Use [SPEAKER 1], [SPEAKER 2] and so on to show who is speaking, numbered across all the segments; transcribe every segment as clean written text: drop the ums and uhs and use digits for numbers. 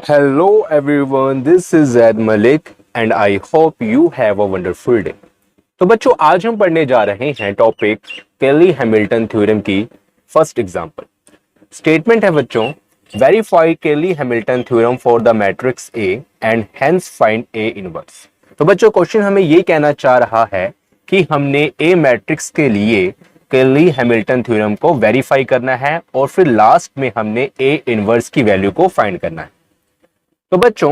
[SPEAKER 1] Hello everyone, this is Zaid Malik and I hope you have a wonderful day. तो बच्चों आज हम पढ़ने जा रहे हैं टॉपिक केली हैमिल्टन थ्योरम की फर्स्ट एग्जांपल। स्टेटमेंट है बच्चों, वेरीफाई केली Hamilton theorem for the matrix A and hence find A inverse. तो बच्चों क्वेश्चन हमें ये कहना चाह रहा है कि हमने ए मैट्रिक्स के लिए केली हैमिल्टन थ्योरम को वेरीफाई करना है और फिर लास्ट में हमने ए इनवर्स की वैल्यू को फाइंड करना है। तो बच्चों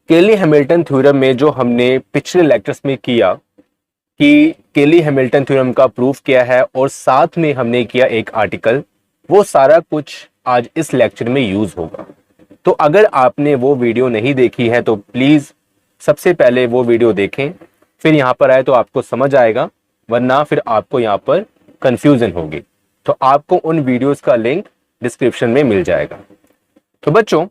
[SPEAKER 1] केली हैमिल्टन थ्योरम में जो हमने पिछले लेक्चर्स में किया कि केली हैमिल्टन थ्योरम का प्रूफ किया है और साथ में हमने किया एक आर्टिकल, वो सारा कुछ आज इस लेक्चर में यूज होगा। तो अगर आपने वो वीडियो नहीं देखी है तो प्लीज सबसे पहले वो वीडियो देखें, फिर यहाँ पर आए तो आपको समझ आएगा, वरना फिर आपको यहाँ पर कंफ्यूजन होगी। तो आपको उन वीडियोस का लिंक डिस्क्रिप्शन में मिल जाएगा। तो बच्चों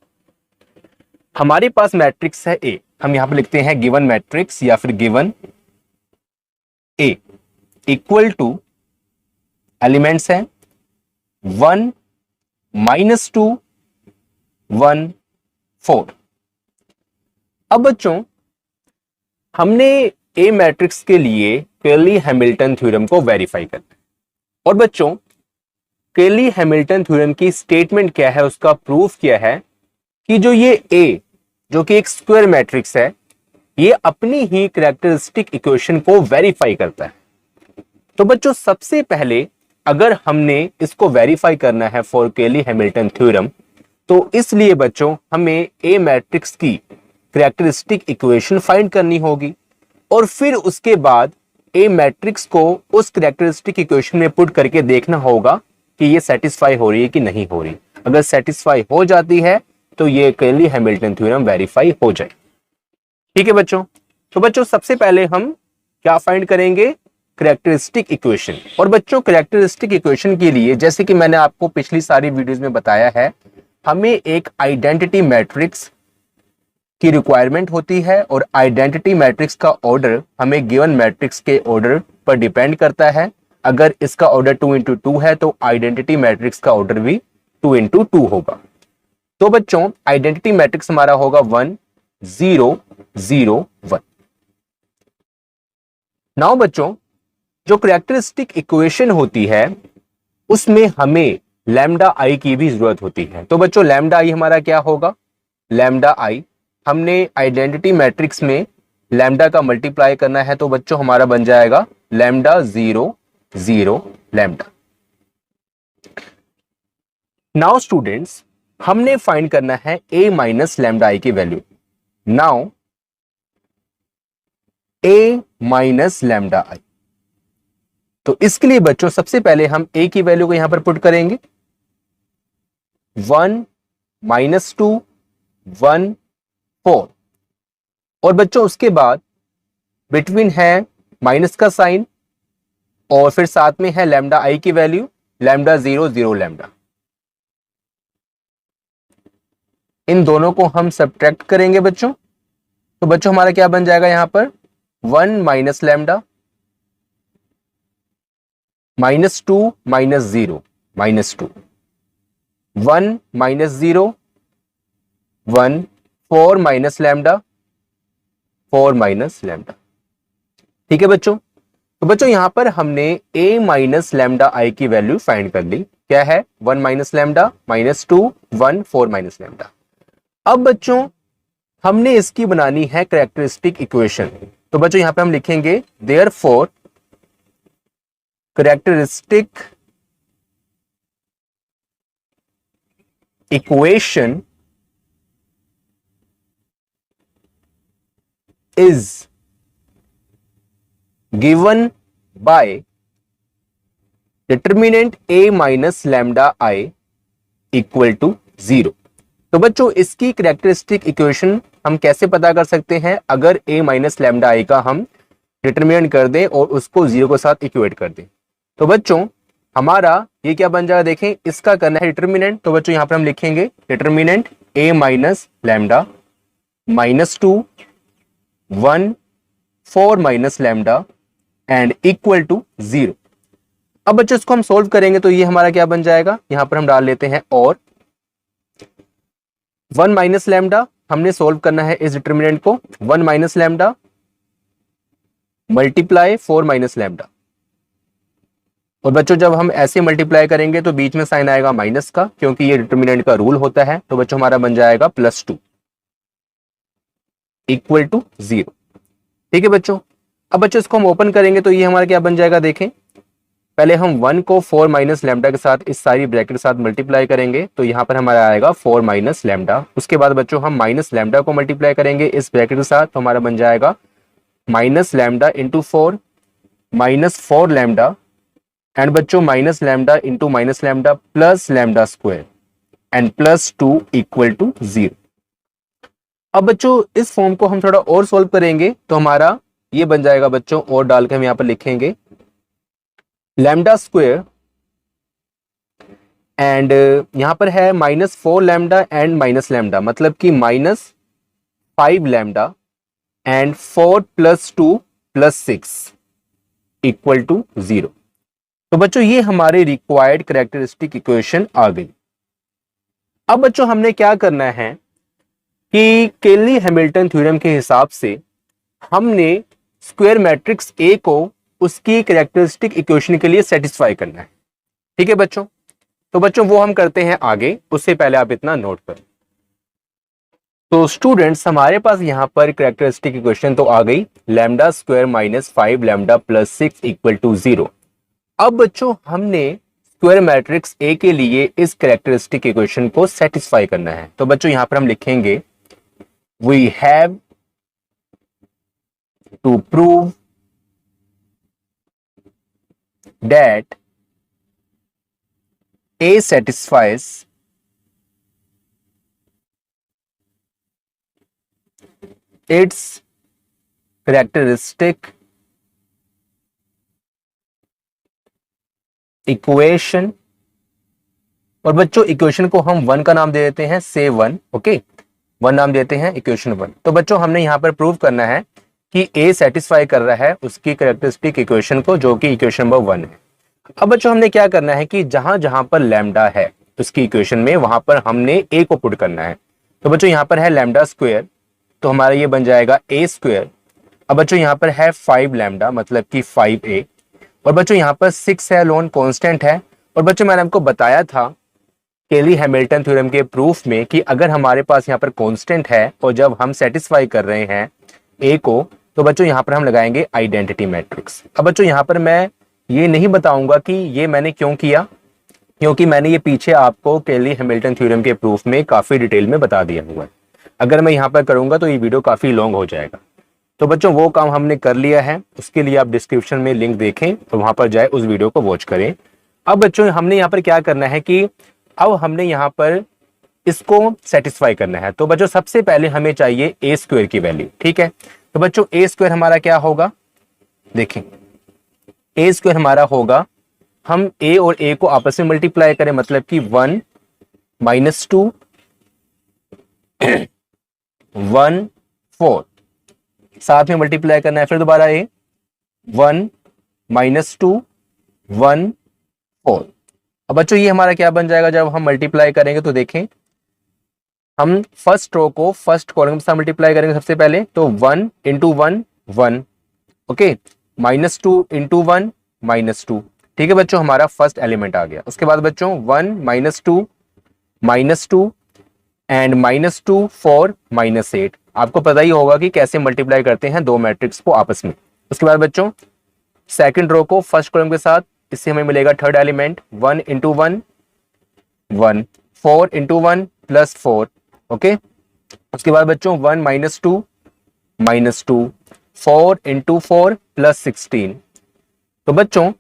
[SPEAKER 1] हमारे पास मैट्रिक्स है ए, हम यहां पर लिखते हैं गिवन मैट्रिक्स या फिर गिवन ए इक्वल टू एलिमेंट्स है 1 -2 1 4। अब बच्चों हमने ए मैट्रिक्स के लिए केली हैमिल्टन थ्योरम को वेरीफाई करना है और बच्चों केली हैमिल्टन थ्योरम की स्टेटमेंट क्या है, उसका प्रूफ क्या है कि जो ये ए जो कि एक स्क्वायर मैट्रिक्स है, ये अपनी ही कैरेक्टरिस्टिक इक्वेशन को वेरीफाई करता है। तो बच्चों सबसे पहले अगर हमने इसको वेरीफाई करना है फॉर केली हैमिल्टन थ्योरम, तो इसलिए बच्चों हमें ए मैट्रिक्स की कैरेक्टरिस्टिक इक्वेशन फाइंड करनी होगी और फिर उसके बाद ए मैट्रिक्स को उस कैरेक्टरिस्टिक इक्वेशन में पुट करके देखना होगा कि ये सेटिस्फाई हो रही है कि नहीं हो रही। अगर सेटिस्फाई हो जाती है तो ये केली हैमिल्टन थ्योरम वेरीफाई हो जाए। ठीक है बच्चों। तो बच्चों सबसे पहले हम क्या फाइंड करेंगे, कैरेक्टरिस्टिक इक्वेशन। और बच्चों कैरेक्टरिस्टिक इक्वेशन के लिए जैसे कि मैंने आपको पिछली सारी वीडियोस में बताया है, हमें एक आइडेंटिटी मैट्रिक्स की रिक्वायरमेंट होती है और आइडेंटिटी मैट्रिक्स का ऑर्डर हमें गिवन मैट्रिक्स के ऑर्डर पर डिपेंड करता है। अगर इसका ऑर्डर 2 into 2 है तो आइडेंटिटी मैट्रिक्स का ऑर्डर भी 2 into 2 होगा। तो बच्चों आइडेंटिटी मैट्रिक्स हमारा होगा 1 0 0 1। नाउ बच्चों जो कैरेक्टरिस्टिक इक्वेशन होती है उसमें हमें लैम्डा आई की भी जरूरत होती है। तो बच्चों लैम्डा आई हमारा क्या होगा, लैम्डा आई हमने आइडेंटिटी मैट्रिक्स में लैम्डा का मल्टीप्लाई करना है, तो बच्चों हमारा बन जाएगा लैम्डा 0 0 लैम्डा। नाउ स्टूडेंट्स हमने फाइंड करना है a माइनस लैम्डा आई की value. Now a minus lambda I, तो इसके लिए बच्चों सबसे पहले हम a की वैल्यू को यहां पर पुट करेंगे 1 -2 1 4 और बच्चों उसके बाद बिटवीन है माइनस का साइन और फिर साथ में है लैम्डा आई की वैल्यू लैम्डा 0 0 लैम्डा। इन दोनों को हम सब्ट्रैक्ट करेंगे बच्चों, तो बच्चों हमारा क्या बन जाएगा यहां पर 1 minus lambda -2 -0 -2 1 -0 1 4 minus lambda 4 minus lambda. ठीक है बच्चों। तो बच्चों यहां पर हमने a माइनस लैम्डा आई की वैल्यू फाइंड कर ली, क्या है 1 माइनस लैम्डा -2 1 4 माइनस लैम्डा। अब बच्चों हमने इसकी बनानी है कैरेक्टरिस्टिक इक्वेशन, तो बच्चों यहां पे हम लिखेंगे therefore characteristic equation is given by determinant a minus lambda I equal to 0। तो बच्चों इसकी कैरेक्टरिस्टिक इक्वेशन हम कैसे पता कर सकते हैं, अगर a माइनस लैम्डा आई का हम डिटर्मिनेंट कर दें और उसको 0 के साथ इक्वेट कर दें। तो बच्चों हमारा ये क्या बन जाएगा, देखें इसका करना है डिटर्मिनेंट, तो बच्चों यहां पर हम लिखेंगे determinant a minus lambda -2 1 4 minus lambda and equal to 0। अब बच्चों इसको हम सोल्व करेंगे तो ये हमारा क्या बन जाएगा, यहां पर हम डाल लेते हैं और 1 माइनस लैम्डा हमने सोल्व करना है इस डिटर्मिनेंट को, 1 minus lambda multiply 4 minus lambda. और बच्चों जब हम ऐसे मल्टीप्लाई करेंगे तो बीच में साइन आएगा माइनस का, क्योंकि ये डिटर्मिनेंट का रूल होता है। तो बच्चों हमारा बन जाएगा +2 इक्वल टू 0। ठीक है बच्चों, अब बच्चों इसको हम ओपन करेंगे तो ये हमारा क्या बन जाएगा, देखें पहले हम 1 को 4 माइनस लैम्डा के साथ इस सारी ब्रैकेट के साथ मल्टीप्लाई करेंगे तो यहां पर हमारा आएगा 4 माइनस लैम्डा। उसके बाद बच्चों हम माइनस लैम्डा को मल्टीप्लाई करेंगे इस ब्रैकेट के साथ, तो हमारा बन जाएगा minus lambda into 4 minus 4 lambda and बच्चों minus lambda into minus lambda plus lambda square and +2 equal to 0। अब बच्चों इस फॉर्म को हम थोड़ा और सोल्व करेंगे तो हमारा ये बन जाएगा बच्चों, और डाल के हम यहां पर लिखेंगे लैम्डा स्क्वायर एंड यहां पर है -4 लैम्डा एंड माइनस लैम्डा, मतलब कि -5 लैम्डा एंड 4 + 2 + 6 इक्वल टू 0। तो बच्चों ये हमारे रिक्वायर्ड कैरेक्टरिस्टिक इक्वेशन आ गई। अब बच्चों हमने क्या करना है कि केली हैमिल्टन थ्योरम के हिसाब से हमने स्क्वायर मैट्रिक्स ए को उसकी कैरेक्टरिस्टिक इक्वेशन के लिए सेटिस्फाई करना है। ठीक है बच्चों, तो बच्चों वो हम करते हैं आगे, उससे पहले आप इतना नोट करें। तो स्टूडेंट्स हमारे पास यहां पर कैरेक्टरिस्टिक इक्वेशन तो आ गई, lambda square -5 lambda + 6 equal to 0। अब बच्चों हमने स्क्वायर मैट्रिक्स ए के लिए इस कैरेक्टरिस्टिक इक्वेशन को सेटिस्फाई करना है। तो बच्चों यहां पर हम लिखेंगे we have to prove that A satisfies its characteristic equation। और बच्चों इक्वेशन को हम 1 का नाम दे देते हैं, से 1, ओके 1 नाम देते हैं इक्वेशन 1। तो बच्चों हमने यहां पर प्रूव करना है कि ए सेटिस्फाई कर रहा है उसकी कैरेक्टरिस्टिक इक्वेशन को, जो कि इक्वेशन नंबर 1 है। अब बच्चों हमने क्या करना है कि जहां जहां पर लैम्डा है उसकी इक्वेशन में वहां पर हमने ए को पुट करना है। तो बच्चों यहां पर है लैम्डा स्क्वायर, तो हमारा ये बन जाएगा ए स्क्वायर। अब बच्चों यहां पर है 5 लैम्डा मतलब कि 5a, और बच्चों यहां पर 6 है, लोन कांस्टेंट है। और बच्चों मैंने आपको बताया था केली हैमिल्टन थ्योरम के प्रूफ में कि अगर हमारे पास यहाँ पर कांस्टेंट है और जब हम सेटिस्फाई कर रहे हैं ए को, तो बच्चों यहाँ पर हम लगाएंगे आइडेंटिटी मैट्रिक्स। अब बच्चों यहाँ पर मैं ये नहीं बताऊंगा कि ये मैंने क्यों किया, क्योंकि मैंने ये पीछे आपको केली हैमिल्टन थ्योरम के प्रूफ में काफी डिटेल में बता दिया हुआ है। अगर मैं यहाँ पर करूंगा तो ये वीडियो काफी लॉन्ग हो जाएगा। तो बच्चों वो काम हमने कर लिया है, उसके लिए आप डिस्क्रिप्शन में लिंक देखें और वहां पर जाए उस वीडियो को वॉच करें। अब बच्चों हमने यहाँ पर क्या करना है कि अब हमने यहाँ पर इसको सेटिस्फाई करना है। तो बच्चों सबसे पहले हमें चाहिए ए स्क्वायर की वैल्यू। ठीक है, तो बच्चों ए स्क्वायर हमारा क्या होगा, देखें ए स्क्वायर हमारा होगा, हम ए और ए को आपस में मल्टीप्लाई करें, मतलब कि 1 - 2 1 4 साथ में मल्टीप्लाई करना है, फिर दोबारा ए 1 - 2 1 4। अब बच्चों ये हमारा क्या बन जाएगा, जब हम मल्टीप्लाई करेंगे तो देखें हम फर्स्ट रो को फर्स्ट कॉलम के साथ मल्टीप्लाई करेंगे सबसे पहले, तो 1 × 1 1, ओके -2 × 1 -2। ठीक है बच्चों, हमारा फर्स्ट एलिमेंट आ गया। उसके बाद बच्चों 1 - 2 -2 एंड -2 4 -8। आपको पता ही होगा कि कैसे मल्टीप्लाई करते हैं दो मैट्रिक्स को आपस में। उसके बाद बच्चों सेकंड रो को फर्स्ट कॉलम के साथ, इससे हमें मिलेगा थर्ड एलिमेंट 1 × 1 1 4 × 1 +4, ओके। उसके बाद बच्चों 1 - 2 -2 4 × 4 +16। तो बच्चों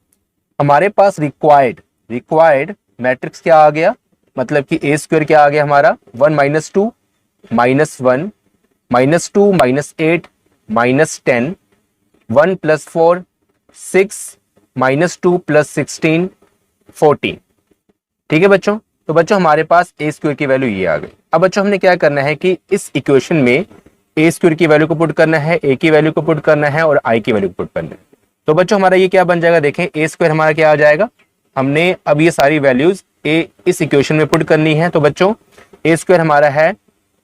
[SPEAKER 1] हमारे पास रिक्वायर्ड मैट्रिक्स क्या आ गया, मतलब कि ए स्क्वायर क्या आ गया हमारा, 1 - 2 -1 -2 -8 -10 1 + 4 6 -2 + 16 14। ठीक है बच्चों, तो बच्चों हमारे पास ए स्क्वायर की वैल्यू ये आ गई। अब बच्चों हमने क्या करना है कि इस इक्वेशन में ए स्क्वायर की वैल्यू को पुट करना है, ए की वैल्यू को पुट करना है और आई की वैल्यू को पुट करना है। तो बच्चों हमारा ये क्या बन जाएगा, देखें ए स्क्वायर हमारा क्या आ जाएगा, हमने अब ये सारी वैल्यूज ए इस इक्वेशन में पुट करनी है। तो बच्चों ए स्क्वायर हमारा है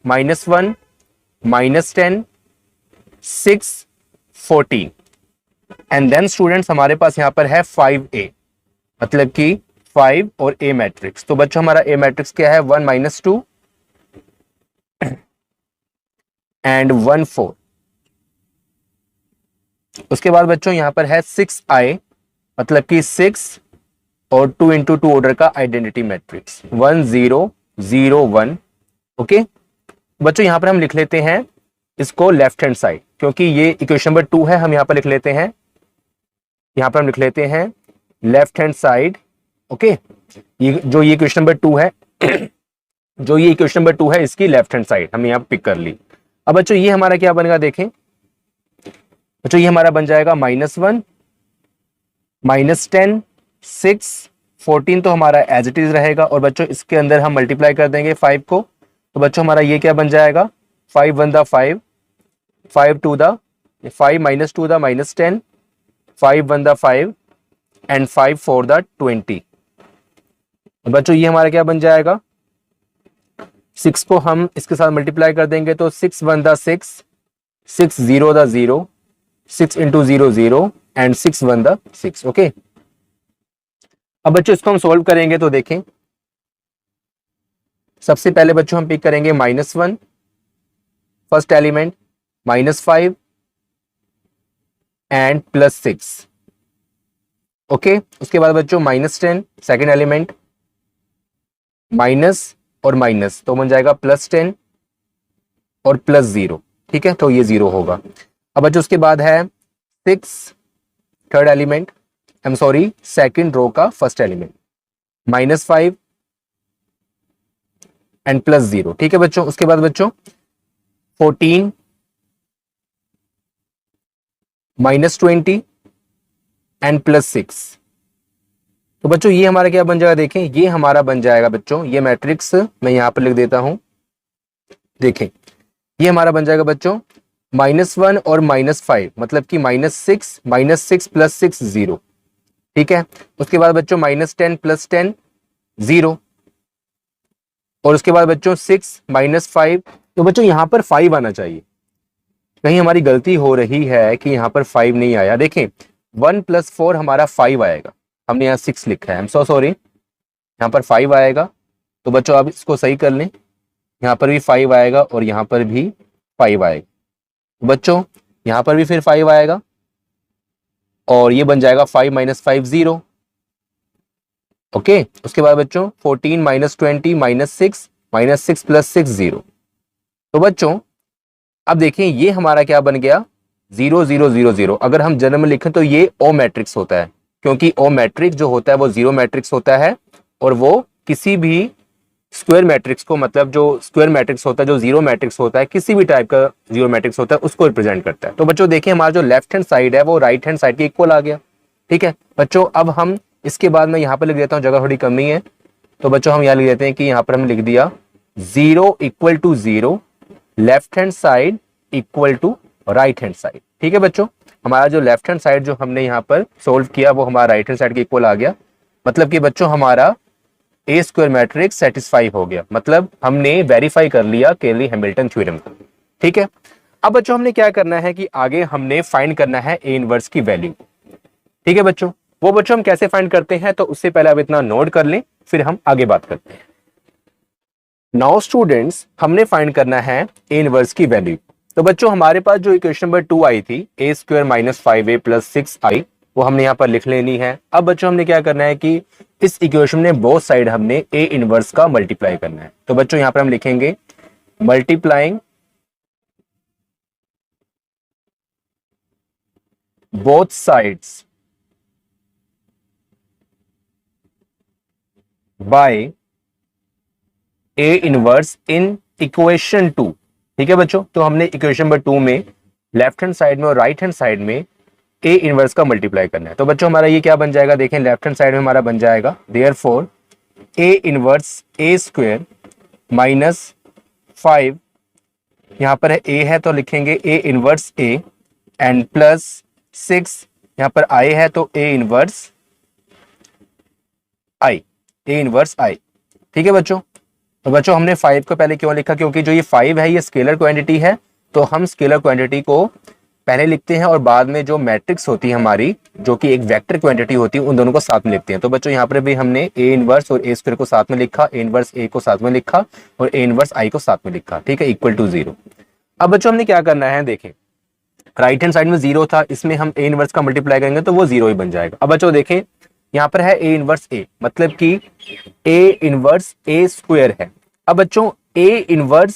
[SPEAKER 1] -1 -10 6 14 एंड देन स्टूडेंट्स हमारे पास यहां पर है 5a, मतलब कि 5 और a मैट्रिक्स। तो बच्चों हमारा a मैट्रिक्स क्या है, 1 - 2 एंड 1 4। उसके बाद बच्चों यहां पर है 6i, मतलब कि 6 और 2 × 2 ऑर्डर का आइडेंटिटी मैट्रिक्स 1 0 0 1। ओके बच्चों यहां पर हम लिख लेते हैं इसको लेफ्ट हैंड साइड, क्योंकि ये इक्वेशन नंबर 2 है, हम यहां पर लिख लेते हैं, यहां पर हम लिख लेते हैं लेफ्ट हैंड साइड। ओके ये जो ये इक्वेशन नंबर 2 है जो ये इक्वेशन नंबर 2 है इसकी लेफ्ट हैंड साइड हमने यहां पिक कर ली। अब बच्चों ये हमारा क्या बनेगा, देखें बच्चों ये हमारा बन जाएगा -1 -10 6 14, तो हमारा एज इट इज रहेगा। और बच्चों इसके अंदर हम मल्टीप्लाई कर देंगे 5 को, तो बच्चों हमारा ये क्या बन जाएगा, 5 1 दा 5 5 2 दा 5 -2 दा -10 5 1 दा 5 एंड 5 4 दा 20। बच्चों ये हमारा क्या बन जाएगा, 6 को हम इसके साथ मल्टीप्लाई कर देंगे तो 6 1 दा 6 6 0 दा 0 6 × 0 0 एंड 6 1 दा 6। ओके अब बच्चों इसको हम सोल्व करेंगे तो देखें, सबसे पहले बच्चों हम पिक करेंगे -1 फर्स्ट एलिमेंट, -5 एंड +6। ओके उसके बाद बच्चों -10 सेकेंड एलिमेंट, माइनस और माइनस तो बन जाएगा +10 और +0। ठीक है तो ये 0 होगा। अब बच्चों उसके बाद है 6 third element, I am sorry second row का फर्स्ट एलिमेंट, -5 एंड +0। ठीक है बच्चों उसके बाद बच्चों 14 -20 एंड +6। तो बच्चों ये हमारा क्या बन जाएगा, देखें ये हमारा बन जाएगा बच्चों, ये मैट्रिक्स मैं यहां पर लिख देता हूं, देखें ये हमारा बन जाएगा बच्चों -1 और -5, मतलब कि -6 +6 0। ठीक है उसके बाद बच्चों -10 +10 0, और उसके बाद बच्चों 6 -5। तो बच्चों यहां पर 5 आना चाहिए, कहीं हमारी गलती हो रही है कि यहां पर 5 नहीं आया। देखें 1 + 4 हमारा 5 आएगा, हमने यहाँ 6 लिखा है, आई एम सो सॉरी, यहाँ पर 5 आएगा। तो बच्चों आप इसको सही कर लें, यहाँ पर भी 5 आएगा और यहाँ पर भी 5 आएगा। तो बच्चों यहाँ पर भी फिर 5 आएगा और ये बन जाएगा 5 - 5 0। ओके उसके बाद बच्चों 14 -20 -6 -6 +6 0। तो बच्चों अब देखें ये हमारा क्या बन गया, 0 0 0 0। अगर हम जन्म में लिखें तो ये ओ मैट्रिक्स होता है, क्योंकि ओ मैट्रिक्स जो होता है वो 0 मैट्रिक्स होता है और वो किसी भी स्क्वायर मैट्रिक्स को, मतलब जो स्क्वायर मैट्रिक्स होता है, जो 0 मैट्रिक्स होता है, किसी भी टाइप का 0 मैट्रिक्स होता है उसको रिप्रेजेंट करता है। तो बच्चों देखिए हमारा जो लेफ्ट हैंड साइड है वो राइट हैंड साइड के इक्वल आ गया। ठीक है बच्चों अब हम इसके बाद में यहाँ पर लिख देता हूँ, जगह थोड़ी कमी है, तो बच्चों हम यहाँ लिख देते हैं कि यहाँ पर हम लिख दिया 0 = 0 left hand side equal to right hand side. ठीक है बच्चों हमारा जो लेफ्ट हैंड साइड जो हमने यहाँ पर सोल्व किया वो हमारा राइट हैंड साइड के इक्वल आ गया, मतलब कि बच्चों हमारा ए स्क्वायर मैट्रिक्स सेटिस्फाई हो गया, मतलब हमने वेरीफाई कर लिया केली हैमिल्टन थ्योरम को। ठीक है अब बच्चों हमने क्या करना है कि आगे हमने फाइंड करना है ए इनवर्स की वैल्यू। ठीक है बच्चों वो बच्चों हम कैसे फाइंड करते हैं, तो उससे पहले अब इतना नोट कर लें फिर हम आगे बात करते हैं। नाउ स्टूडेंट्स हमने फाइंड करना है ए इनवर्स की वैल्यू। तो बच्चों हमारे पास जो इक्वेशन नंबर 2 आई थी a² - 5a + 6i, वो हमने यहाँ पर लिख लेनी है। अब बच्चों हमने क्या करना है कि इस इक्वेशन में बोथ साइड हमने ए इनवर्स का मल्टीप्लाई करना है। तो बच्चों यहाँ पर हम लिखेंगे multiplying both sides by A inverse in equation 2। ठीक है बच्चों तो हमने इक्वेशन नंबर 2 में लेफ्ट हैंड साइड में और राइट हैंड साइड में ए इनवर्स का मल्टीप्लाई करना है। तो बच्चों हमारा ये क्या बन जाएगा, देखें लेफ्ट हैंड साइड में हमारा बन जाएगा देयरफॉर ए इनवर्स a² - 5, यहां पर ए है तो लिखेंगे ए इनवर्स a एंड +6, यहां पर i है तो ए इनवर्स i। ठीक है बच्चों तो बच्चों हमने 5 को पहले क्यों लिखा, क्योंकि जो ये 5 है ये स्केलर क्वांटिटी है, तो हम स्केलर क्वांटिटी को पहले लिखते हैं और बाद में जो मैट्रिक्स होती है हमारी, जो कि एक वेक्टर क्वांटिटी होती है, उन दोनों को साथ में लिखते हैं। तो बच्चों यहाँ पर भी हमने ए इनवर्स और ए स्क्वायर को साथ में लिखा, ए इनवर्स ए को साथ में लिखा और ए इनवर्स आई को साथ में लिखा, ठीक है, इक्वल टू 0। अब बच्चों हमने क्या करना है, देखें राइट हैंड साइड में 0 था, इसमें हम ए इनवर्स का मल्टीप्लाई करेंगे तो वो 0 ही बन जाएगा। अब बच्चों देखें यहाँ पर है ए इनवर्स ए, मतलब कि ए इनवर्स ए स्क्वायर है। अब बच्चों ए इनवर्स,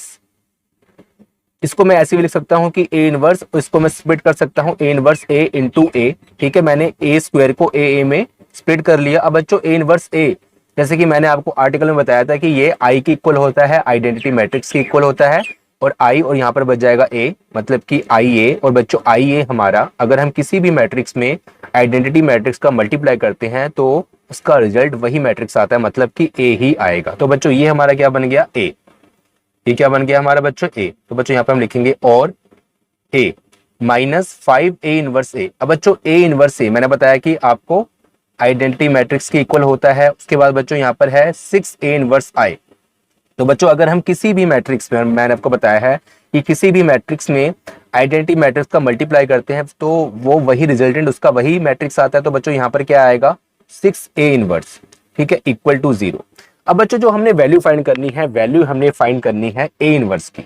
[SPEAKER 1] इसको मैं ऐसे भी लिख सकता हूं कि ए इनवर्स, इसको मैं स्प्लिट कर सकता हूं ए इनवर्स ए इंटू ए, ठीक है, मैंने ए स्क्वायर को ए में स्प्लिट कर लिया। अब बच्चों ए इनवर्स ए, जैसे कि मैंने आपको आर्टिकल में बताया था कि ये आई की इक्वल होता है, आइडेंटिटी मैट्रिक्स की इक्वल होता है, और आई और यहाँ पर बच जाएगा ए, मतलब कि आई ए। और बच्चों आई ए हमारा, अगर हम किसी भी मैट्रिक्स में आइडेंटिटी मैट्रिक्स का मल्टीप्लाई करते हैं तो उसका रिजल्ट वही मैट्रिक्स आता है, मतलब कि ए ही आएगा। तो बच्चों ये हमारा क्या बन गया, ए। ये क्या बन गया हमारा बच्चों, ए। तो बच्चों यहाँ पे हम लिखेंगे और ए माइनस 5 ए इनवर्स ए। अब बच्चों ए इनवर्स ए मैंने बताया कि आपको आइडेंटिटी मैट्रिक्स के इक्वल होता है। उसके बाद बच्चों यहाँ पर है 6 ए इनवर्स आई। तो बच्चों अगर हम किसी भी मैट्रिक्स में, मैंने आपको बताया है कि किसी भी मैट्रिक्स में आइडेंटिटी मैट्रिक्स का मल्टीप्लाई करते हैं तो वो वही रिजल्टेंट, उसका वही मैट्रिक्स आता है। तो बच्चों यहाँ पर क्या आएगा, 6 ए इनवर्स, ठीक है, इक्वल टू 0। अब बच्चों जो हमने वैल्यू फाइंड करनी है, वैल्यू हमने फाइंड करनी है ए इनवर्स की,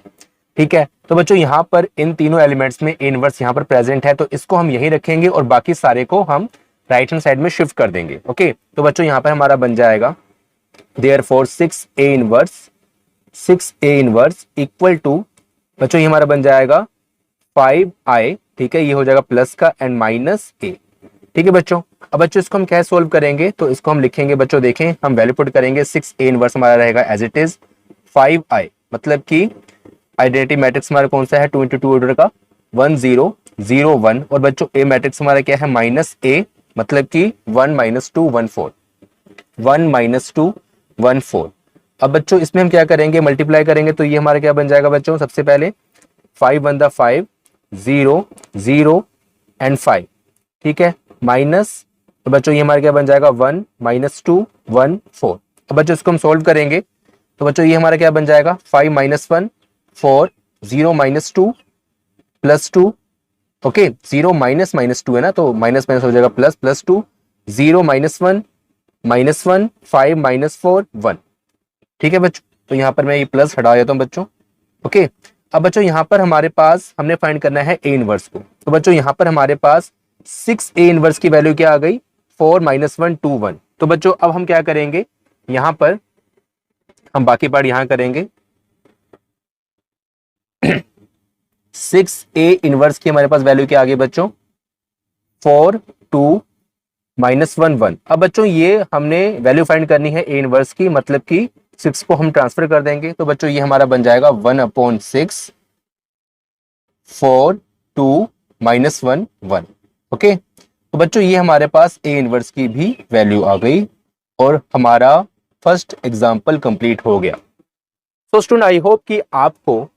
[SPEAKER 1] ठीक है। तो बच्चों यहाँ पर इन तीनों एलिमेंट्स में ए इनवर्स यहाँ पर प्रेजेंट है, तो इसको हम यही रखेंगे और बाकी सारे को हम राइट हैंड साइड में शिफ्ट कर देंगे। ओके, तो बच्चों यहाँ पर हमारा बन जाएगा therefore 6 A inverse equal to, बच्चों ये हमारा बन जाएगा 5i, ठीक है, ये हो जाएगा प्लस का एंड माइनस ए, ठीक है बच्चों। अब बच्चों इसको हम कैसे सोल्व करेंगे, तो इसको हम लिखेंगे बच्चों, देखें हम वैल्यू पुट करेंगे, 6 ए इनवर्स हमारा रहेगा एज इट इज 5i, मतलब कि आइडेंटिटी मैट्रिक्स हमारा कौन सा है, 2 into 2 ऑर्डर का 1 0 0 1, और बच्चों ए मैट्रिक्स हमारा क्या है, माइनस ए, मतलब कि 1 - 2 1 4, 1 - 2 1 4। अब बच्चों इसमें हम क्या करेंगे, मल्टीप्लाई करेंगे, तो ये हमारा क्या बन जाएगा बच्चों, सबसे पहले 5 1 5 0 0 एंड 5, ठीक है, माइनस, तो बच्चों ये हमारा क्या बन जाएगा 1 - 2 1 4। अब बच्चों इसको हम सोल्व करेंगे, तो बच्चों ये हमारा क्या बन जाएगा 5 - 1 4 0 - 2 प्लस 2, ओके, 0 माइनस 2 है ना, तो माइनस माइनस हो जाएगा प्लस, प्लस 2 0 - 1 -1 5 - 4 1, ठीक है बच्चों। तो यहाँ पर मैं ये प्लस हटा देता हूँ बच्चों, ओके। अब बच्चों यहाँ पर हमारे पास हमने फाइंड करना है ए इनवर्स को, तो बच्चों यहाँ पर हमारे पास 6 ए इनवर्स की वैल्यू क्या आ गई, 4 - 1 2 1। तो बच्चों अब हम क्या करेंगे, यहाँ पर हम बाकी पार्ट यहाँ करेंगे 6 ए इनवर्स की हमारे पास वैल्यू क्या आ गई बच्चों, 4 2 -1 1। अब बच्चों ये हमने वैल्यू फाइंड करनी है ए इनवर्स की, मतलब कि 6 को हम ट्रांसफर कर देंगे, तो बच्चों ये हमारा बन जाएगा 1/6 4 2 -1 1, ओके। तो बच्चों ये हमारे पास ए इनवर्स की भी वैल्यू आ गई और हमारा फर्स्ट एग्जाम्पल कंप्लीट हो गया। तो स्टूडेंट आई होप कि आपको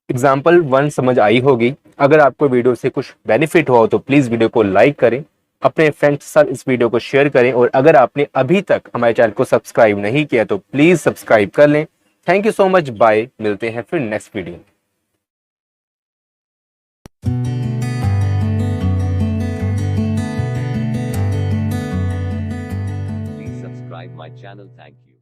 [SPEAKER 1] एग्जाम्पल 1 समझ आई होगी। अगर आपको वीडियो से कुछ बेनिफिट हुआ हो तो प्लीज वीडियो को लाइक करें, अपने फ्रेंड्स के साथ इस वीडियो को शेयर करें, और अगर आपने अभी तक हमारे चैनल को सब्सक्राइब नहीं किया तो प्लीज सब्सक्राइब कर लें। Thank you so much, bye, मिलते हैं फिर नेक्स्ट वीडियो में।
[SPEAKER 2] Please subscribe my channel. Thank you.